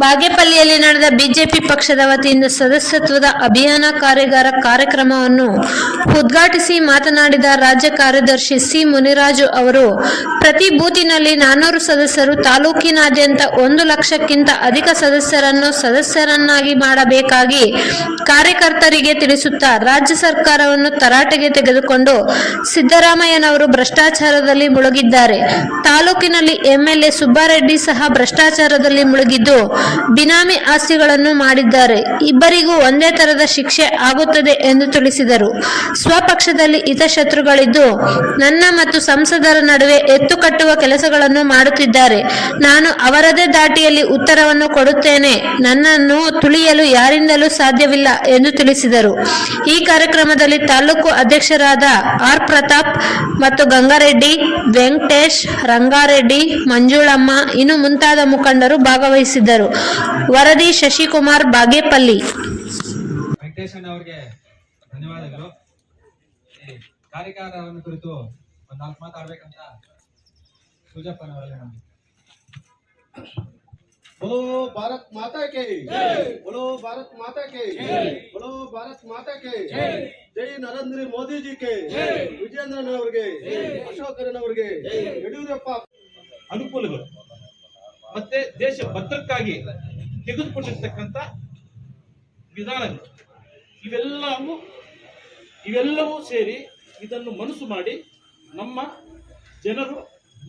ಬಾಗೇಪಲ್ಲಿಯಲ್ಲಿ ನಡೆದ ಬಿಜೆಪಿ ಪಕ್ಷದ ವತಿಯಿಂದ ಸದಸ್ಯತ್ವದ ಅಭಿಯಾನ ಕಾರ್ಯಾಗಾರ ಕಾರ್ಯಕ್ರಮವನ್ನು ಉದ್ಘಾಟಿಸಿ ಮಾತನಾಡಿದ ರಾಜ್ಯ ಕಾರ್ಯದರ್ಶಿ ಸಿ ಮುನಿರಾಜು ಅವರು, ಪ್ರತಿ ಬೂತಿನಲ್ಲಿ 400 ಸದಸ್ಯರು, ತಾಲೂಕಿನಾದ್ಯಂತ 1 ಲಕ್ಷಕ್ಕಿಂತ ಅಧಿಕ ಸದಸ್ಯರನ್ನಾಗಿ ಮಾಡಬೇಕಾಗಿ ಕಾರ್ಯಕರ್ತರಿಗೆ ತಿಳಿಸುತ್ತಾ, ರಾಜ್ಯ ಸರ್ಕಾರವನ್ನು ತರಾಟೆಗೆ ತೆಗೆದುಕೊಂಡು ಸಿದ್ದರಾಮಯ್ಯನವರು ಭ್ರಷ್ಟಾಚಾರದಲ್ಲಿ ಮುಳುಗಿದ್ದಾರೆ. ತಾಲೂಕಿನಲ್ಲಿ ಎಂಎಲ್ಎ ಸುಬ್ಬಾರೆಡ್ಡಿ ಸಹ ಭ್ರಷ್ಟಾಚಾರದಲ್ಲಿ ಮುಳುಗಿದ್ದು ಬಿನಾಮಿ ಆಸ್ತಿಗಳನ್ನು ಮಾಡಿದ್ದಾರೆ. ಇಬ್ಬರಿಗೂ ಒಂದೇ ತರದ ಶಿಕ್ಷೆ ಆಗುತ್ತದೆ ಎಂದು ತಿಳಿಸಿದರು. ಸ್ವಪಕ್ಷದಲ್ಲಿ ಹಿತಶತ್ರುಗಳಿದ್ದು ನನ್ನ ಮತ್ತು ಸಂಸದರ ನಡುವೆ ಎತ್ತು ಕಟ್ಟುವ ಕೆಲಸಗಳನ್ನು ಮಾಡುತ್ತಿದ್ದಾರೆ. ನಾನು ಅವರದೇ ದಾಟಿಯಲ್ಲಿ ಉತ್ತರವನ್ನು ಕೊಡುತ್ತೇನೆ. ನನ್ನನ್ನು ತುಳಿಯಲು ಯಾರಿಂದಲೂ ಸಾಧ್ಯವಿಲ್ಲ ಎಂದು ತಿಳಿಸಿದರು. ಈ ಕಾರ್ಯಕ್ರಮದಲ್ಲಿ ತಾಲೂಕು ಅಧ್ಯಕ್ಷರಾದ ಆರ್ ಪ್ರತಾಪ್ ಮತ್ತು ಗಂಗಾರೆಡ್ಡಿ, ವೆಂಕಟೇಶ್, ರಂಗಾರೆಡ್ಡಿ, ಮಂಜುಳಮ್ಮ ಇನ್ನು ಮುಂತಾದ ಮುಖಂಡರು ಭಾಗವಹಿಸಿದ್ದರು. ವರದಿ ಶಶಿಕುಮಾರ್, ಬಾಗೇಪಲ್ಲಿ. ವೆಂಕಟೇಶನ್ ಅವರಿಗೆ ಧನ್ಯವಾದಗಳು. ಕಾರ್ಯಕಾರವನ್ನು ಕುರಿತು ಒಂದು 4 ಮಾತಾಡ್ಬೇಕಂತ ಪೂಜಪ್ಪನವರಲ್ಲಿ ನಾನು. बोलो भारत माता के जय, बोलो भारत माता के जय, बोलो भारत माता के जय, जय नरेंद्र मोदी जी के जय, ವಿಜೇಂದ್ರನವರಿಗೆ ಅಶೋಕರನವರಿಗೆ ಯಡಿಯೂರಪ್ಪ. ಅನುಕೂಲಗಳು ಮತ್ತೆ ದೇಶ ಭದ್ರಕ್ಕಾಗಿ ತೆಗೆದುಕೊಂಡಿರ್ತಕ್ಕಂಥ ವಿಧಾನಗಳು ಇವೆಲ್ಲವೂ ಸೇರಿ ಇದನ್ನು ಮನಸ್ಸು ಮಾಡಿ ನಮ್ಮ ಜನರು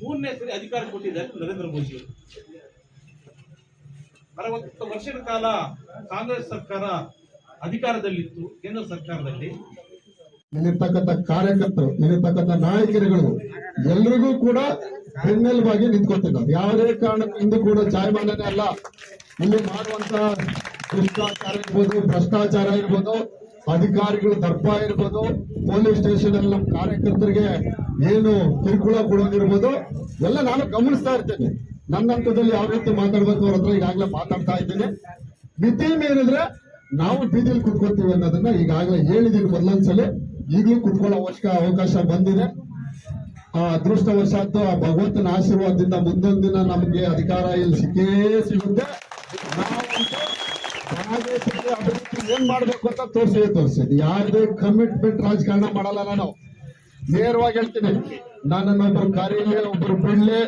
3ನೇ ಸರಿ ಅಧಿಕಾರ ಕೊಟ್ಟಿದ್ದಾರೆ ನರೇಂದ್ರ ಮೋದಿ ಅವರು. 60 ವರ್ಷಗಳ ಕಾಲ ಕಾಂಗ್ರೆಸ್ ಸರ್ಕಾರ ಅಧಿಕಾರದಲ್ಲಿತ್ತು. ಕೇಂದ್ರ ಸರ್ಕಾರದಲ್ಲಿ ಇಲ್ಲಿರ್ತಕ್ಕಂಥ ಕಾರ್ಯಕರ್ತರು, ಇಲ್ಲಿರ್ತಕ್ಕಂಥ ನಾಯಕರುಗಳು ಎಲ್ರಿಗೂ ಕೂಡ ಬೆನ್ನೆಲುಬಾಗಿ ನಿಂತ್ಕೊತಿದ್ದಾರೆ. ಯಾವುದೇ ಕಾರಣದಿಂದ ಕೂಡ ಜಾಯಮಾನನೇ ಅಲ್ಲ. ಇಲ್ಲಿ ಮಾಡುವಂತ ಭ್ರಷ್ಟಾಚಾರ ಇರ್ಬೋದು, ಭ್ರಷ್ಟಾಚಾರ ಇರ್ಬೋದು, ಅಧಿಕಾರಿಗಳು ದರ್ಪ ಇರ್ಬೋದು, ಪೊಲೀಸ್ ಸ್ಟೇಷನ್ ಅಲ್ಲಿ ನಮ್ಮ ಕಾರ್ಯಕರ್ತರಿಗೆ ಏನು ಕಿರುಕುಳ ಕೊಡೋದಿರ್ಬೋದು, ಎಲ್ಲ ನಾನು ಗಮನಿಸ್ತಾ ಇರ್ತೇನೆ. ನನ್ನ ಹಂತದಲ್ಲಿ ಯಾವ ರೀತಿ ಮಾತಾಡ್ಬೇಕು ಅವ್ರ ಹತ್ರ ಈಗಾಗಲೇ ಮಾತಾಡ್ತಾ ಇದ್ದೀನಿ. ಮಿತಿ ಮೀರಿದ್ರೆ ನಾವು ಬೀದಿಯಲ್ಲಿ ಕುತ್ಕೊಳ್ತೀವಿ ಅನ್ನೋದನ್ನ ಈಗಾಗಲೇ ಹೇಳಿದೀನಿ ಮೊದಲೊಂದ್ಸಲಿ. ಈಗಲೂ ಕುತ್ಕೊಳ್ಳೋ ಅವಕಾಶ ಬಂದಿದೆ. ಅದೃಷ್ಟವಶಾತ್ತು ಆ ಭಗವಂತನ ಆಶೀರ್ವಾದದಿಂದ ಮುಂದೊಂದು ದಿನ ನಮಗೆ ಅಧಿಕಾರ ಇಲ್ಲಿ ಸಿಕ್ಕೇ ಸಿಗುತ್ತೆ. ಅಭಿವೃದ್ಧಿ ಏನ್ ಮಾಡ್ಬೇಕು ಅಂತ ತೋರಿಸಿದ್ವಿ. ಯಾರದೇ ಕಮಿಟ್ಮೆಂಟ್ ರಾಜಕಾರಣ ಮಾಡಲ್ಲ. ನಾನು ನೇರವಾಗಿ ಹೇಳ್ತೀನಿ, ನನ್ನನ್ನೊಬ್ಬರು ಕರೀಲಿ, ಒಬ್ಬರು ಬಿಡ್ಲಿ,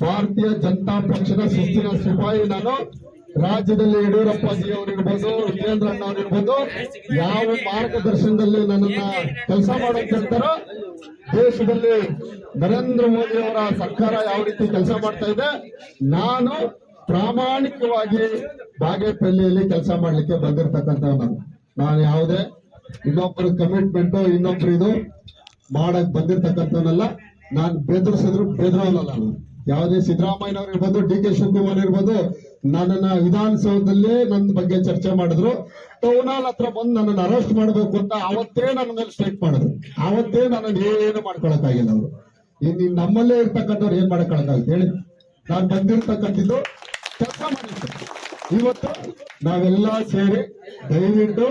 ಭಾರತೀಯ ಜನತಾ ಪಕ್ಷದ ಶಿಸ್ತಿನ ಸಿಪಾಯಿ ನಾನು. ರಾಜ್ಯದಲ್ಲಿ ಯಡಿಯೂರಪ್ಪಾಜಿ ಅವರಿರ್ಬೋದು, ವಿಜೇಂದ್ರಣ್ಣ ಅವರಿರ್ಬೋದು, ಯಾವ ಮಾರ್ಗದರ್ಶನದಲ್ಲಿ ನನ್ನನ್ನ ಕೆಲಸ ಮಾಡೋಕೆ ಹೇಳ್ತಾರೋ, ದೇಶದಲ್ಲಿ ನರೇಂದ್ರ ಮೋದಿ ಅವರ ಸರ್ಕಾರ ಯಾವ ರೀತಿ ಕೆಲಸ ಮಾಡ್ತಾ ಇದೆ, ನಾನು ಪ್ರಾಮಾಣಿಕವಾಗಿ ಬಾಗೇಪಲ್ಲಿಯಲ್ಲಿ ಕೆಲಸ ಮಾಡ್ಲಿಕ್ಕೆ ಬಂದಿರತಕ್ಕಂಥವ್. ನಾನು ಯಾವುದೇ ಇನ್ನೊಬ್ಬರು ಕಮಿಟ್ಮೆಂಟ್ ಇನ್ನೊಬ್ರು ಇದು ಮಾಡಕ್ ಬಂದಿರತಕ್ಕಂಥವನಲ್ಲ. ನಾನು ಬೆದರೋನಲ್ಲ. ನಾನು ಯಾವುದೇ ಸಿದ್ದರಾಮಯ್ಯನವ್ರು ಇರ್ಬೋದು, DK ಶಿವಕುಮಾರ್ ಇರ್ಬೋದು, ನನ್ನನ್ನ ವಿಧಾನಸೌಧದಲ್ಲಿ ನನ್ನ ಬಗ್ಗೆ ಚರ್ಚೆ ಮಾಡಿದ್ರು. ಟೌನ್ ಹಾಲ್ ಹತ್ರ ಬಂದು ನನ್ನನ್ನು ಅರೆಸ್ಟ್ ಮಾಡಬೇಕು ಅಂತ ಅವತ್ತೇ ನನ್ನ ಮೇಲೆ ಸ್ಟ್ರೈಕ್ ಮಾಡಿದ್ರು. ಅವತ್ತೇ ನನ್ನನ್ನು ಏನು ಮಾಡ್ಕೊಳಕ್ಕಾಗಿಲ್ಲ. ಅವರು ಇನ್ನು ನಮ್ಮಲ್ಲೇ ಇರ್ತಕ್ಕಂಥವ್ರು ಏನ್ ಮಾಡ್ಕೊಳಕ್ಕಾಗುತ್ತೆ ಹೇಳಿ? ನಾನು ಬಂದಿರ್ತಕ್ಕಂಥದ್ದು ಕೆಲಸ ಮಾಡಿದ್ದೆ. ಇವತ್ತು ನಾವೆಲ್ಲ ಸೇರಿ ದಯವಿಟ್ಟು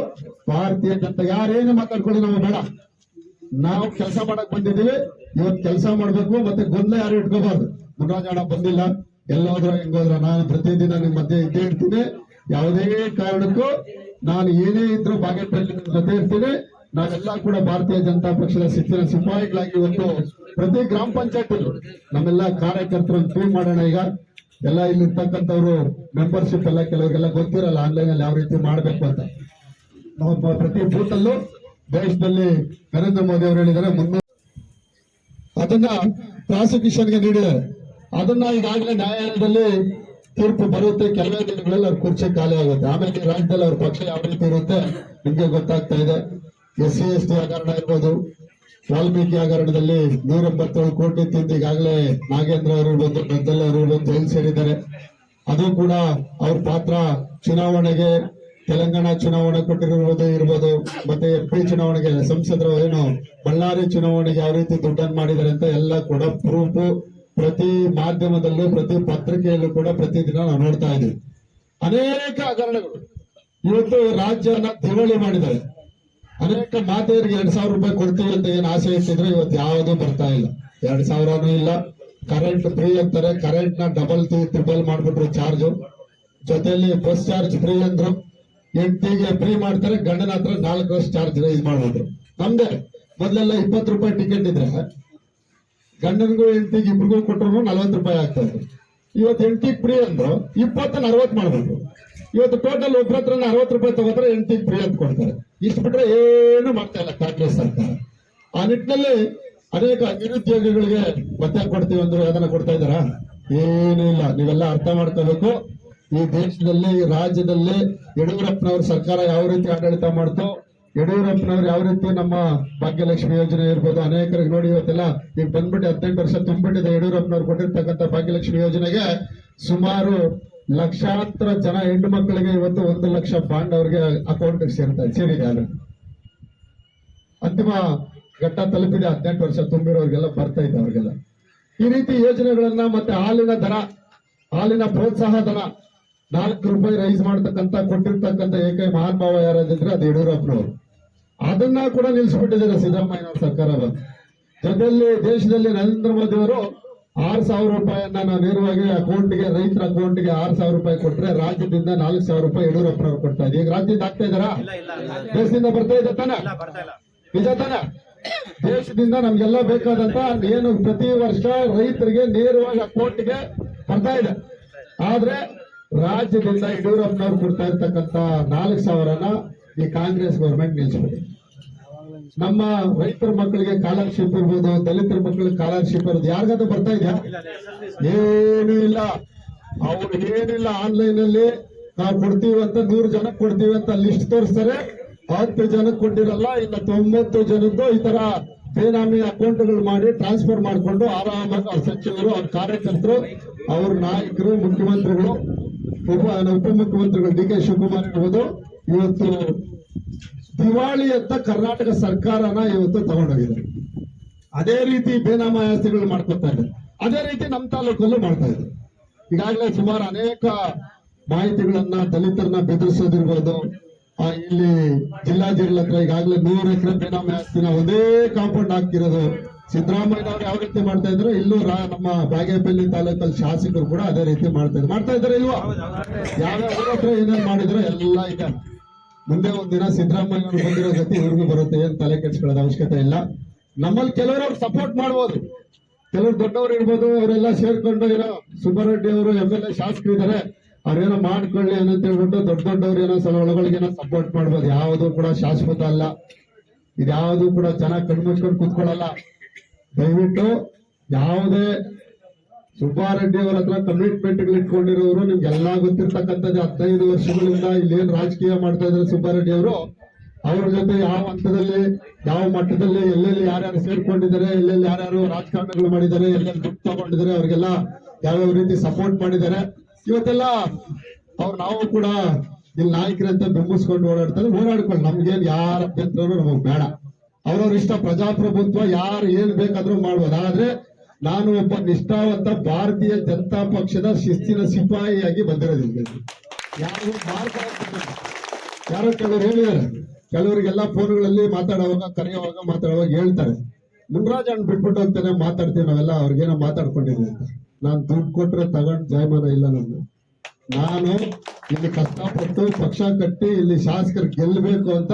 ಭಾರತೀಯ ಜನತಾ ಯಾರೇನು ಮಾತಾಡ್ಕೊಳ್ಳಿ, ನಾವು ಬೇಡ, ನಾವು ಕೆಲಸ ಮಾಡಕ್ ಬಂದಿದ್ದೀವಿ. ಇವತ್ತು ಕೆಲಸ ಮಾಡ್ಬೇಕು. ಮತ್ತೆ ಗೊಂದಲ ಯಾರು ಇಟ್ಕೋಬಾರ್ದು. ಮುನ್ರಾಜಣ್ಣ ಬಂದಿಲ್ಲ, ಎಲ್ಲೋದ್ರ ಹೆಂಗೋದ್ರ, ನಾನು ಪ್ರತಿದಿನ ನಿಮ್ ಮಧ್ಯೆ ಇದ್ದೇ ಇರ್ತೀನಿ. ಯಾವುದೇ ಕಾರಣಕ್ಕೂ ನಾನು ಏನೇ ಇದ್ರು ಬಾಗೇಪಲ್ಲಿ ಜೊತೆ ಇರ್ತೀನಿ. ನಾವೆಲ್ಲ ಕೂಡ ಭಾರತೀಯ ಜನತಾ ಪಕ್ಷದ ಶಿಸ್ತಿನ ಸಿಪಾಯಿಗಳಾಗಿ ಇವತ್ತು ಪ್ರತಿ ಗ್ರಾಮ ಪಂಚಾಯತ್ ನಮ್ಮೆಲ್ಲ ಕಾರ್ಯಕರ್ತರು ಟೀಮ್ ಮಾಡೋಣ. ಈಗ ಎಲ್ಲ ಇಲ್ಲಿ ಇರ್ತಕ್ಕಂಥವ್ರು ಮೆಂಬರ್ಶಿಪ್ ಎಲ್ಲ ಕೆಲವರಿಗೆಲ್ಲ ಗೊತ್ತಿರಲ್ಲ ಆನ್ಲೈನ್ ಅಲ್ಲಿ ಯಾವ ರೀತಿ ಮಾಡ್ಬೇಕು ಅಂತ. ನಾವು ಪ್ರತಿ ಬೂತ್ ಅಲ್ಲೂ ದೇಶದಲ್ಲಿ ನರೇಂದ್ರ ಮೋದಿ ಅವರು ಹೇಳಿದ್ದಾರೆ ಅದನ್ನ ಪ್ರಾಸಿಕ್ಯೂಷನ್ಗೆ ನೀಡಿದ್ದಾರೆ. ಅದನ್ನ ಈಗಾಗಲೇ ನ್ಯಾಯಾಲಯದಲ್ಲಿ ತೀರ್ಪು ಬರುತ್ತೆ. ಕೆಲವೇ ದಿನಗಳಲ್ಲಿ ಅವ್ರ ಕುರ್ಚಿ ಖಾಲಿ ಆಗುತ್ತೆ. ಆಮೇಲೆ ರಾಜ್ಯದಲ್ಲಿ ಅವ್ರ ಪಕ್ಷ ಯಾವ ರೀತಿ ಇರುತ್ತೆ ನಿಮ್ಗೆ ಗೊತ್ತಾಗ್ತಾ ಇದೆ. SC ST ಹಗರಣ ಇರ್ಬೋದು, ವಾಲ್ಮೀಕಿ ಹಗರಣದಲ್ಲಿ 187 ಕೋಟಿ ತಿಂದು ಈಗಾಗಲೇ ನಾಗೇಂದ್ರ ಅವರು ಇರ್ಬೋದು, ಗದ್ದಲ್ ಅವರು ಇರ್ಬೋದು, ಜೈಲು ಸೇರಿದ್ದಾರೆ. ಅದು ಕೂಡ ಅವ್ರ ಪಾತ್ರ ಚುನಾವಣೆಗೆ, ತೆಲಂಗಾಣ ಚುನಾವಣೆ ಕೊಟ್ಟಿರುವುದು ಇರ್ಬೋದು, ಮತ್ತೆ MP ಚುನಾವಣೆಗೆ, ಸಂಸದರು ಏನು ಬಳ್ಳಾರಿ ಚುನಾವಣೆಗೆ ಯಾವ ರೀತಿ ದುಡ್ಡನ್ನು ಮಾಡಿದ್ದಾರೆ ಅಂತ ಎಲ್ಲ ಕೂಡ ಪ್ರೂಫ್ ಪ್ರತಿ ಮಾಧ್ಯಮದಲ್ಲೂ ಪ್ರತಿ ಪತ್ರಿಕೆಯಲ್ಲೂ ಕೂಡ ಪ್ರತಿದಿನ ನಾವು ನೋಡ್ತಾ ಇದ್ದೀವಿ. ಅನೇಕ ಹಗರಣಗಳು ಇವತ್ತು ರಾಜ್ಯನ ದಿವಾಳಿ ಮಾಡಿದ್ದಾರೆ. ಅನೇಕ ಮಾತೆಯರಿಗೆ 2,000 ರೂಪಾಯಿ ಕೊಡ್ತೀವಿ ಅಂತ ಏನ್ ಆಸೆ ಇಟ್ಟಿದ್ರು ಇವತ್ತು ಯಾವುದೂ ಬರ್ತಾ ಇಲ್ಲ. 2,000ನೂ ಇಲ್ಲ. ಕರೆಂಟ್ ಫ್ರೀ ಅಂತಾರೆ, ಕರೆಂಟ್ ನ ಡಬಲ್ 3 ಮಾಡ್ಬಿಟ್ರು ಚಾರ್ಜ್. ಜೊತೆಯಲ್ಲಿ ಬಸ್ ಚಾರ್ಜ್ ಫ್ರೀ ಅಂದ್ರು, ಹೆಂಡತಿಗೆ ಫ್ರೀ ಮಾಡ್ತಾರೆ, ಗಂಡನ ಹತ್ರ 4 ವರ್ಷ ಚಾರ್ಜ್ ರೈಸ್ ಮಾಡಿದ್ರು. ನಮ್ದೇ ಮೊದಲೆಲ್ಲ 20 ರೂಪಾಯಿ ಟಿಕೆಟ್ ಇದ್ರೆ ಗಂಡನಿಗೂ ಹೆಂಡತಿಗೆ ಇಬ್ರಿಗೂ ಕೊಟ್ಟರು 40 ರೂಪಾಯಿ ಆಗ್ತಾ ಇತ್ತು. ಇವತ್ತು ಹೆಂಡತಿಗೆ ಫ್ರೀ ಅಂದ್ರು 20 40 ಮಾಡ್ಬೇಕು. ಇವತ್ತು ಟೋಟಲ್ ಒಬ್ಬರ ಹತ್ರ 60 ರೂಪಾಯಿ ತಗೋತಾರೆ, ಹೆಂಡತಿಗೆ ಫ್ರೀ ಅಂತ ಕೊಡ್ತಾರೆ. ಇಷ್ಟು ಬಿಟ್ರೆ ಏನು ಮಾಡ್ತಾ ಇಲ್ಲ ಕಾಂಗ್ರೆಸ್ ಸರ್ಕಾರ. ಆ ನಿಟ್ಟಿನಲ್ಲಿ ಅನೇಕ ನಿರುದ್ಯೋಗಿಗಳಿಗೆ ಭತ್ಯೆ ಕೊಡ್ತೀವಿ ಅಂದ್ರೆ ಅದನ್ನ ಕೊಡ್ತಾ ಇದ್ದಾರಾ? ಏನೂ ಇಲ್ಲ. ನೀವೆಲ್ಲ ಅರ್ಥ ಮಾಡ್ಕೋಬೇಕು. ಈ ದೇಶದಲ್ಲಿ, ಈ ರಾಜ್ಯದಲ್ಲಿ ಯಡಿಯೂರಪ್ಪನವ್ರ ಸರ್ಕಾರ ಯಾವ ರೀತಿ ಆಡಳಿತ ಮಾಡ್ತು, ಯಡಿಯೂರಪ್ಪನವ್ರು ಯಾವ ರೀತಿ ನಮ್ಮ ಭಾಗ್ಯಲಕ್ಷ್ಮಿ ಯೋಜನೆ ಇರ್ಬೋದು, ಅನೇಕರಿಗೆ ನೋಡಿ ಇವತ್ತೆಲ್ಲ ಈಗ ಬಂದ್ಬಿಟ್ಟು 18 ವರ್ಷ ತುಂಬಿಟ್ಟಿದೆ. ಯಡಿಯೂರಪ್ಪನವ್ರು ಕೊಟ್ಟಿರ್ತಕ್ಕಂಥ ಭಾಗ್ಯಲಕ್ಷ್ಮಿ ಯೋಜನೆಗೆ ಸುಮಾರು ಲಕ್ಷಾಂತರ ಜನ ಹೆಣ್ಣು ಮಕ್ಕಳಿಗೆ ಇವತ್ತು 1 ಲಕ್ಷ ಬಾಂಡ್ ಅವ್ರಿಗೆ ಅಕೌಂಟ್ ಸೇರಿದೆ. ಅದು ಅಂತಿಮ ಘಟ್ಟ ತಲುಪಿದೆ. 18 ವರ್ಷ ತುಂಬಿರೋರಿಗೆಲ್ಲ ಬರ್ತಾ ಇದೆ ಅವ್ರಿಗೆಲ್ಲ. ಈ ರೀತಿ ಯೋಜನೆಗಳನ್ನ, ಮತ್ತೆ ಹಾಲಿನ ಪ್ರೋತ್ಸಾಹ ಧನ 4 ರೂಪಾಯಿ ರೈಸ್ ಮಾಡ್ತಕ್ಕಂಥ ಕೊಟ್ಟಿರ್ತಕ್ಕಂಥ ಏಕೈಕ ಮಹಾನುಭಾವ ಯಾರಾದಿದ್ರೆ ಅದು ಯಡಿಯೂರಪ್ಪನವರು. ಅದನ್ನ ಕೂಡ ನಿಲ್ಲಿಸ್ಬಿಟ್ಟಿದ್ದಾರೆ ಸಿದ್ದರಾಮಯ್ಯ ಸರ್ಕಾರ. ಜೊತೆಯಲ್ಲಿ ದೇಶದಲ್ಲಿ ನರೇಂದ್ರ ಮೋದಿ ಅವರು 6,000 ರೂಪಾಯಿಯನ್ನ ನಾವು ನೇರವಾಗಿ ಅಕೌಂಟ್ಗೆ, ರೈತರ ಅಕೌಂಟ್ಗೆ 6,000 ರೂಪಾಯಿ ಕೊಟ್ರೆ ರಾಜ್ಯದಿಂದ 4,000 ರೂಪಾಯಿ ಯಡಿಯೂರಪ್ಪನವ್ರು ಕೊಡ್ತಾ ಇದೆ. ಈಗ ರಾಜ್ಯದಿಂದ ಆಗ್ತಾ ಇದಾರಾ? ದೇಶದಿಂದ ಬರ್ತಾ ಇದೆ ತಾನೆ? ನಿಜ ತಾನೆ? ದೇಶದಿಂದ ನಮ್ಗೆಲ್ಲ ಬೇಕಾದಂತ ಏನು ಪ್ರತಿ ವರ್ಷ ರೈತರಿಗೆ ನೇರವಾಗಿ ಅಕೌಂಟ್ಗೆ ಬರ್ತಾ ಇದೆ. ಆದ್ರೆ ರಾಜ್ಯದಿಂದ ಯಡಿಯೂರಪ್ಪನವ್ರು ಕೊಡ್ತಾ ಇರ್ತಕ್ಕಂಥ 4,000ನ ಈ ಕಾಂಗ್ರೆಸ್ ಗೌರ್ಮೆಂಟ್ ನಿಲ್ಲಿಸ್ಬಿಡಿ. ನಮ್ಮ ರೈತರ ಮಕ್ಕಳಿಗೆ ಸ್ಕಾಲರ್ಶಿಪ್ ಇರ್ಬೋದು, ದಲಿತರ ಮಕ್ಕಳಿಗೆ ಸ್ಕಾಲರ್ಶಿಪ್ ಇರ್ಬೋದು, ಯಾರಿಗಾದ್ರೂ ಬರ್ತಾ ಇದೆಯಾ? ಏನೂ ಇಲ್ಲ. ಅವ್ರು ಏನಿಲ್ಲ, ಆನ್ಲೈನ್ ಅಲ್ಲಿ ನಾವು ಕೊಡ್ತೀವಿ ಅಂತ 100 ಜನಕ್ಕೆ ಕೊಡ್ತೀವಿ ಅಂತ ಲಿಸ್ಟ್ ತೋರಿಸ್ತಾರೆ. 10 ಜನಕ್ಕೆ ಕೊಟ್ಟಿರಲ್ಲ, ಇನ್ನು 90 ಜನದ್ದು ಈ ತರ ಬೇನಾಮಿ ಅಕೌಂಟ್ಗಳು ಮಾಡಿ ಟ್ರಾನ್ಸ್ಫರ್ ಮಾಡಿಕೊಂಡು ಆರಾಮಾಗಿ ಅವ್ರ ಸಚಿವರು, ಅವ್ರ ಕಾರ್ಯಕರ್ತರು, ಅವ್ರ ನಾಯಕರು, ಮುಖ್ಯಮಂತ್ರಿಗಳು, ಉಪಮುಖ್ಯಮಂತ್ರಿಗಳು ಡಿ ಕೆ ಶಿವಕುಮಾರ್ ಇರ್ಬೋದು, ಇವತ್ತು ದಿವಾಳಿ ಅಂತ ಕರ್ನಾಟಕ ಸರ್ಕಾರನ ಇವತ್ತು ತಗೊಂಡೋಗಿದ್ದಾರೆ. ಅದೇ ರೀತಿ ಬೇನಾಮಿ ಆಸ್ತಿಗಳು ಮಾಡ್ಕೊತಾ ಇದ್ದಾರೆ. ಅದೇ ರೀತಿ ನಮ್ಮ ತಾಲೂಕಲ್ಲೂ ಮಾಡ್ತಾ ಇದ್ದಾರೆ. ಈಗಾಗಲೇ ಸುಮಾರು ಅನೇಕ ಮಾಹಿತಿಗಳನ್ನ, ದಲಿತರನ್ನ ಬೆದರಿಸೋದಿರ್ಬೋದು, ಇಲ್ಲಿ ಜಿಲ್ಲಾಧಿಕಾರಿ ಹತ್ರ ಈಗಾಗಲೇ 100 ಎಕರೆ ಬೇನಾಮಿ ಆಸ್ತಿನ ಒಂದೇ ಕಾಂಪೌಂಡ್ ಹಾಕಿರೋದು. ಸಿದ್ದರಾಮಯ್ಯ ಅವರು ಯಾವ ರೀತಿ ಮಾಡ್ತಾ ಇದ್ರು, ಇಲ್ಲೂ ನಮ್ಮ ಬಾಗೇಪಲ್ಲಿ ತಾಲೂಕಲ್ಲಿ ಶಾಸಕರು ಕೂಡ ಅದೇ ರೀತಿ ಮಾಡ್ತಾ ಇದ್ದಾರೆ ಇಲ್ವಾ? ಯಾವ್ಯಾವ ಊರ ಹತ್ರ ಏನೇನ್ ಮಾಡಿದ್ರು ಎಲ್ಲ ಇದೆ. ಮುಂದೆ ಒಂದಿನ ಸಿದ್ದರಾಮಯ್ಯ ಅವರು ಬಂದಿರೋ ಗತಿ ಇವ್ರಿಗೂ ಬರುತ್ತೆ. ಏನ್ ತಲೆ ಕೆಡಿಸ್ಕೊಳ್ಳೋದು ಅವಶ್ಯಕತೆ ಇಲ್ಲ. ನಮ್ಮಲ್ಲಿ ಕೆಲವರು ಅವ್ರು ಸಪೋರ್ಟ್ ಮಾಡ್ಬೋದು, ಕೆಲವರು ದೊಡ್ಡವರು ಇರ್ಬೋದು, ಅವರೆಲ್ಲ ಸೇರ್ಕೊಂಡು ಏನೋ ಸುಬ್ಬಾರೆಡ್ಡಿ ಅವರು MLA ಶಾಸಕರು ಇದ್ದಾರೆ, ಅವ್ರೇನೋ ಮಾಡ್ಕೊಳ್ಳಿ ಏನಂತ ಹೇಳ್ಬಿಟ್ಟು ದೊಡ್ಡವ್ರು ಏನೋ ಸಲ ಒಳಗೊಳಗೇನೋ ಸಪೋರ್ಟ್ ಮಾಡ್ಬೋದು. ಯಾವುದು ಕೂಡ ಶಾಶ್ವತ ಅಲ್ಲ. ಇದ್ಯಾವುದು ಕೂಡ ಚೆನ್ನಾಗಿ ಕಣ್ಮುಚ್ಕೊಂಡು ಕೂತ್ಕೊಳ್ಳಲ್ಲ. ದಯವಿಟ್ಟು ಯಾವುದೇ ಸುಬ್ಬಾರೆಡ್ಡಿ ಅವರ ಹತ್ರ ಕಮಿಟ್ಮೆಂಟ್ಗಳು ಇಟ್ಕೊಂಡಿರೋರು ನಿಮ್ಗೆಲ್ಲಾ ಗೊತ್ತಿರ್ತಕ್ಕಂಥದ್ದು. 15 ವರ್ಷಗಳಿಂದ ಇಲ್ಲೇನ್ ರಾಜಕೀಯ ಮಾಡ್ತಾ ಇದ್ದಾರೆ ಸುಬ್ಬಾರೆಡ್ಡಿ ಅವರು, ಅವ್ರ ಜೊತೆ ಯಾವ ಹಂತದಲ್ಲಿ, ಯಾವ ಮಟ್ಟದಲ್ಲಿ, ಎಲ್ಲೆಲ್ಲಿ ಯಾರ್ಯಾರು ಸೇರ್ಕೊಂಡಿದ್ದಾರೆ, ಎಲ್ಲೆಲ್ಲಿ ಯಾರ್ಯಾರು ರಾಜಕಾರಣಗಳು ಮಾಡಿದ್ದಾರೆ, ಎಲ್ಲೆಲ್ಲಿ ದುಡ್ಡು ತಗೊಂಡಿದ್ದಾರೆ, ಅವ್ರಿಗೆಲ್ಲ ಯಾವ್ಯಾವ ರೀತಿ ಸಪೋರ್ಟ್ ಮಾಡಿದ್ದಾರೆ. ಇವತ್ತೆಲ್ಲ ನಾವು ಕೂಡ ಇಲ್ಲಿ ನಾಯಕರಂತ ಬೆಂಬಲಿಸ್ಕೊಂಡು ಓಡಾಡ್ಕೊಳ್ಳಿ. ನಮ್ಗೇನ್ ಯಾರ ಅಭ್ಯಂತರನು ನಮಗ್ ಬೇಡ. ಅವ್ರವ್ರ ಇಷ್ಟ, ಪ್ರಜಾಪ್ರಭುತ್ವ, ಯಾರು ಏನ್ ಬೇಕಾದ್ರೂ ಮಾಡ್ಬೋದು. ಆದ್ರೆ ನಾನು ಒಬ್ಬ ನಿಷ್ಠಾವಂತ ಭಾರತೀಯ ಜನತಾ ಪಕ್ಷದ ಶಿಸ್ತಿನ ಸಿಪಾಯಿಯಾಗಿ ಬಂದಿರೋದಿಲ್ಲ. ಯಾರು ಯಾರೋ ಕೆಲವರು ಹೇಳಿದ್ದಾರೆ, ಕೆಲವರಿಗೆಲ್ಲ ಫೋನ್ಗಳಲ್ಲಿ ಕರೆಯುವಾಗ ಹೇಳ್ತಾರೆ, ಮುನ್ರಾಜ್ ಅಣ್ಣ ಬಿಟ್ಬಿಟ್ಟು ಹೋಗ್ತಾನೆ, ಮಾತಾಡ್ತೀವಿ ನಾವೆಲ್ಲ, ಅವ್ರಿಗೇನೋ ಮಾತಾಡ್ಕೊಂಡಿದ್ವಿ ಅಂತ. ನಾನು ದುಡ್ಡು ಕೊಟ್ರೆ ತಗೊಂಡ್ ಜಾಯಮಾನ ಇಲ್ಲ. ನಾನು ಇಲ್ಲಿ ಕಷ್ಟಪಟ್ಟು ಪಕ್ಷ ಕಟ್ಟಿ ಇಲ್ಲಿ ಶಾಸಕರು ಗೆಲ್ಲಬೇಕು ಅಂತ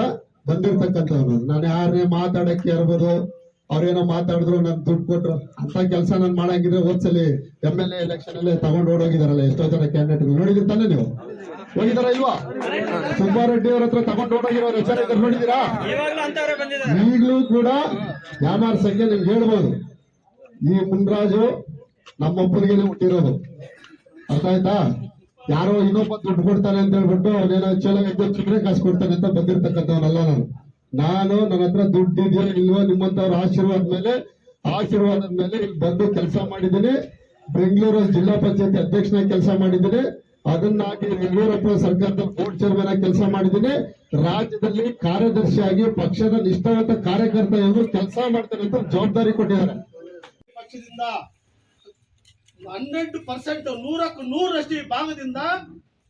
ಬಂದಿರ್ತಕ್ಕಂಥವ್ರು. ನಾನು ಯಾರನ್ನೇ ಮಾತಾಡಕ್ಕೆ ಇರ್ಬೋದು, ಅವ್ರೇನೋ ಮಾತಾಡಿದ್ರು, ನನ್ ದುಡ್ಡು ಕೊಟ್ರು ಅಂತ ಕೆಲಸ ನಾನು ಮಾಡಂಗಿದ್ರೆ ಹೋದ್ಸಲಿ MLA ಎಲೆಕ್ಷನ್ ಅಲ್ಲೇ ತಗೊಂಡು ಓಡೋಗಿದಾರಲ್ಲ ಎಷ್ಟೋ ಜನ ಕ್ಯಾಂಡಿಡೇಟ್ ನೋಡಿದಿರ್ ತಾನೆ? ನೀವು ಹೋಗಿದಾರ ಇಲ್ವಾ? ಸುಬ್ಬಾರೆಡ್ಡಿ ಅವ್ರ ಹತ್ರ ತಗೊಂಡು ಓಡೋಗಿರೋ ಹೆಸರು ನೋಡಿದೀರಾ? ಈಗಲೂ ಕೂಡ ಯಾಮಾರ್ಸಂಗೆ ನಿಮ್ಗೆ ಹೇಳ್ಬೋದು, ಈ ಮುನ್ರಾಜು ನಮ್ಮೊಬ್ಬರಿಗೇನೆ ಹುಟ್ಟಿರೋದು. ಅರ್ಥ ಆಯ್ತಾ? ಯಾರೋ ಇನ್ನೊಬ್ಬ ದುಡ್ಡು ಕೊಡ್ತಾನೆ ಅಂತ ಹೇಳ್ಬಿಟ್ಟು ಅವನೇನೋ ಚಲೋ ಚಿಲ್ಲರೆ ಕಾಸು ಕೊಡ್ತಾನೆ ಅಂತ ಬಂದಿರ್ತಕ್ಕಂಥವನಲ್ಲ ನಾನು. ನನ್ನ ಹತ್ರ ದುಡ್ಡು ಇದೆಯೋ ಇಲ್ವೋ ನಿಮ್ಮಂತವ್ರ ಆಶೀರ್ವಾದದ ಮೇಲೆ ಇಲ್ಲಿ ಬಂದು ಕೆಲಸ ಮಾಡಿದ್ದೀನಿ. ಬೆಂಗಳೂರು ಜಿಲ್ಲಾ ಪಂಚಾಯತಿ ಅಧ್ಯಕ್ಷನಾಗಿ ಕೆಲಸ ಮಾಡಿದ್ದೀನಿ. ಅದನ್ನಾಗಿ ಯಡಿಯೂರಪ್ಪ ಸರ್ಕಾರದ ಬೋರ್ಡ್ ಚೇರ್ಮನ್ ಆಗಿ ಕೆಲಸ ಮಾಡಿದ್ದೀನಿ. ರಾಜ್ಯದಲ್ಲಿ ಕಾರ್ಯದರ್ಶಿಯಾಗಿ ಪಕ್ಷದ ನಿಷ್ಠಾವಂತ ಕಾರ್ಯಕರ್ತ ಎಂದು ಕೆಲಸ ಮಾಡ್ತಾರೆ ಅಂತ ಜವಾಬ್ದಾರಿ ಕೊಟ್ಟಿದ್ದಾರೆ. ಪಕ್ಷದಿಂದ 100% 100ಕ್ಕೆ 100ರಷ್ಟು ಈ ಭಾಗದಿಂದ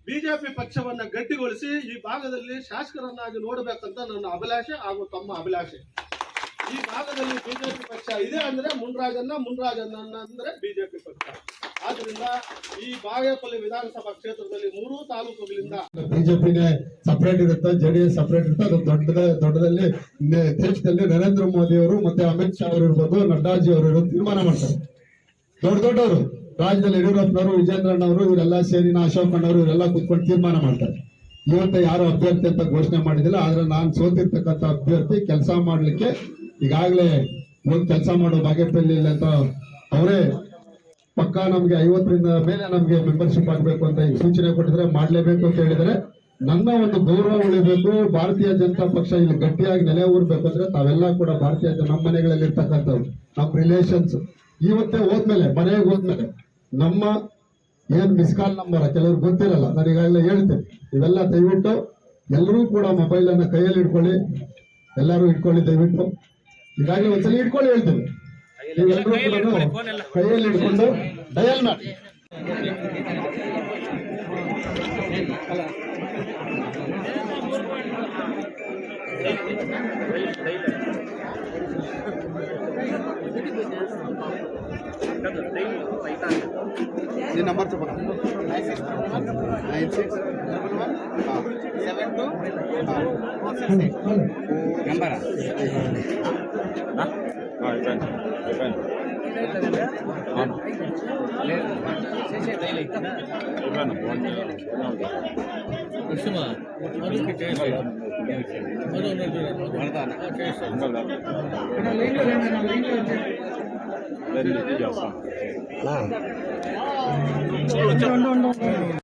ಬಿಜೆಪಿ ಪಕ್ಷವನ್ನ ಗಟ್ಟಿಗೊಳಿಸಿ ಈ ಭಾಗದಲ್ಲಿ ಶಾಸಕರನ್ನಾಗಿ ನೋಡಬೇಕಂತ ನನ್ನ ಅಭಿಲಾಷೆ ಹಾಗೂ ತಮ್ಮ ಅಭಿಲಾಷೆ. ಈ ಭಾಗದಲ್ಲಿ ಬಿಜೆಪಿ ಪಕ್ಷ ಇದೆ ಅಂದ್ರೆ ಮುನ್ರಾಜನ್ನ ಅಂದ್ರೆ ಬಿಜೆಪಿ ಪಕ್ಷ. ಆದ್ರಿಂದ ಈ ಬಾಗೇಪಲ್ಲಿ ವಿಧಾನಸಭಾ ಕ್ಷೇತ್ರದಲ್ಲಿ 3 ತಾಲೂಕುಗಳಿಂದ ಬಿಜೆಪಿನೇ ಸಪರೇಟ್ ಇರುತ್ತೆ, ಜೆಡಿಎಸ್ ಸಪರೇಟ್ ಇರುತ್ತೆ. ಅದು ದೊಡ್ಡದಲ್ಲಿ ದೇಶದಲ್ಲಿ ನರೇಂದ್ರ ಮೋದಿ ಅವರು ಮತ್ತೆ ಅಮಿತ್ ಶಾ ಅವರು ಇರ್ಬೋದು, ನಡ್ಡಾಜಿ ಅವರು ತೀರ್ಮಾನ ಮಾಡ್ತಾರೆ. ದೊಡ್ಡವರು ರಾಜ್ಯದಲ್ಲಿ ಯಡಿಯೂರಪ್ಪನವರು, ವಿಜೇಂದ್ರಣ್ಣವರು ಇವರೆಲ್ಲ ಸೇರಿ, ಅಶೋಕ್ ಅಣ್ಣವರು ಇವರೆಲ್ಲ ಕುತ್ಕೊಂಡು ತೀರ್ಮಾನ ಮಾಡ್ತಾರೆ. ಇವತ್ತು ಯಾರು ಅಭ್ಯರ್ಥಿ ಅಂತ ಘೋಷಣೆ ಮಾಡಿದಿಲ್ಲ. ಆದ್ರೆ ನಾನು ಸೋತಿರ್ತಕ್ಕಂಥ ಅಭ್ಯರ್ಥಿ ಕೆಲಸ ಮಾಡ್ಲಿಕ್ಕೆ ಈಗಾಗಲೇ ಒಂದು ಕೆಲಸ ಮಾಡೋ ಬಾಗೇಪಲ್ಲಿ ಅಂತ ಅವರೇ ಪಕ್ಕ ನಮ್ಗೆ 50ರಿಂದ ಮೇಲೆ ನಮ್ಗೆ ಮೆಂಬರ್ಶಿಪ್ ಆಗ್ಬೇಕು ಅಂತ ಈಗ ಸೂಚನೆ ಕೊಟ್ಟಿದ್ರೆ ಮಾಡ್ಲೇಬೇಕು ಅಂತ ಹೇಳಿದ್ರೆ, ನನ್ನ ಒಂದು ಗೌರವ ಉಳಿಬೇಕು, ಭಾರತೀಯ ಜನತಾ ಪಕ್ಷ ಇಲ್ಲಿ ಗಟ್ಟಿಯಾಗಿ ನೆಲೆ ಊರ್ಬೇಕು ಅಂದ್ರೆ ತಾವೆಲ್ಲ ಕೂಡ ಭಾರತೀಯ ನಮ್ಮ ಮನೆಗಳಲ್ಲಿ ಇರ್ತಕ್ಕಂಥವ್ರು, ನಮ್ಮ ರಿಲೇಷನ್ಸ್ ಇವತ್ತೇ ಹೋದ್ಮೇಲೆ ಮನೆಗೆ ಹೋದ್ಮೇಲೆ ನಮ್ಮ ಏನ್ ಮಿಸ್ ಕಾಲ್ ನಂಬರ್ ಕೆಲವ್ರು ಗೊತ್ತಿರಲ್ಲ, ನಾನು ಈಗಾಗಲೇ ಹೇಳ್ತೇನೆ. ಇವೆಲ್ಲ ದಯವಿಟ್ಟು ಎಲ್ಲರೂ ಕೂಡ ಮೊಬೈಲ್ ಅನ್ನ ಕೈಯಲ್ಲಿ ಇಟ್ಕೊಳ್ಳಿ, ಎಲ್ಲರೂ ಇಟ್ಕೊಳ್ಳಿ ದಯವಿಟ್ಟು. ಈಗಾಗಲೇ ಒಂದ್ಸಲ ಇಟ್ಕೊಳ್ಳಿ ಹೇಳ್ತೇನೆ, ನೀವೆಲ್ಲರೂ ಕೂಡ ಕೈಯಲ್ಲಿ ಇಟ್ಕೊಂಡು ಡಯಲ್ ಮಾಡಿ. ये नंबर तो 961172 नंबर